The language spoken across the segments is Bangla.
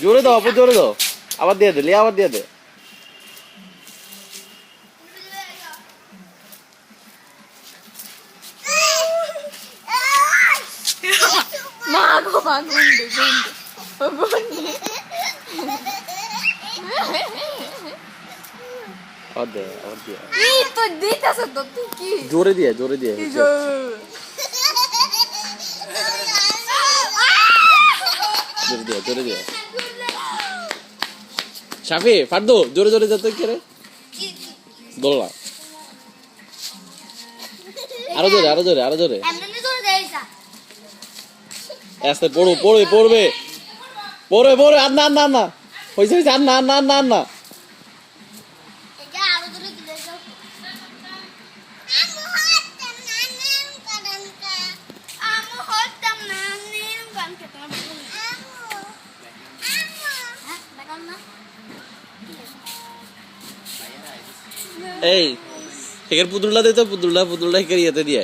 জোরে দাও আপু, জোরে দাও। আবার দিয়ে দে, লিয়া আবার দিয়ে দে। মা গো মা, গুন্ডে গুন্ডে গুন্ডে। আবার দে, আবার দিয়ে। কি তো দিতেছ তো তুই কি? জোরে দিয়ে, জোরে দিয়ে। কি জোর? জোরে দিয়ে, জোরে দিয়ে। শাফি ফার্দু, জোরে জোরে যত কে রে দোলা। আরো জোরে, আরো জোরে, আরো জোরে। এমনি জোরে দেইছা আস্তে পড়ো, পড়বে পড়বে পড়বে পড়বে। আর না না না, হইছে হইছে। আর না না না না। এটা আরো জোরে দিলে যাও আমু হতাম না নিম গান কে তোমার হ্যাঁ দেখান না এই হেকের পুতুলটা দে তো, পুতুলটা পুতুলটা হেকের ইয়েতে দিয়ে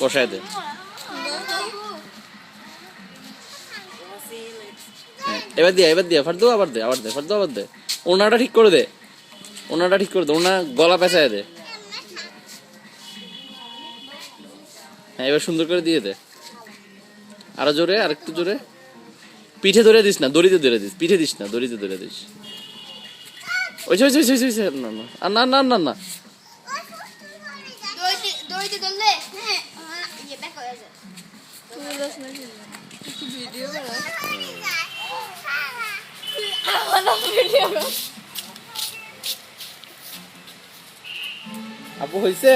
বসায় দে। এবার দিয়ে, এবার দিয়ে ফার্দু, আবার দে, আবার দে ফার্দু, আবার দে। ওনাটা ঠিক করে দে, ওনাটা ঠিক করে দে। ওনা গলা পেঁচায় দে। হ্যাঁ এবার সুন্দর করে দিয়ে দে। আরো জোরে, আর একটু জোরে। পিঠে ধরে দিস না, দড়িতে ধরে দিস। পিঠে দিস না, দড়িতে ধরে দিস। ওইছে ওইছে ওইছে ওইছে। না না আর না না না না। দইতে দলে হ্যাঁ ইয়ে ব্যাক হয়ে যায় তুমি দশ না কি ভিডিও করো? আমার ভিডিও করো। আপু হইছে।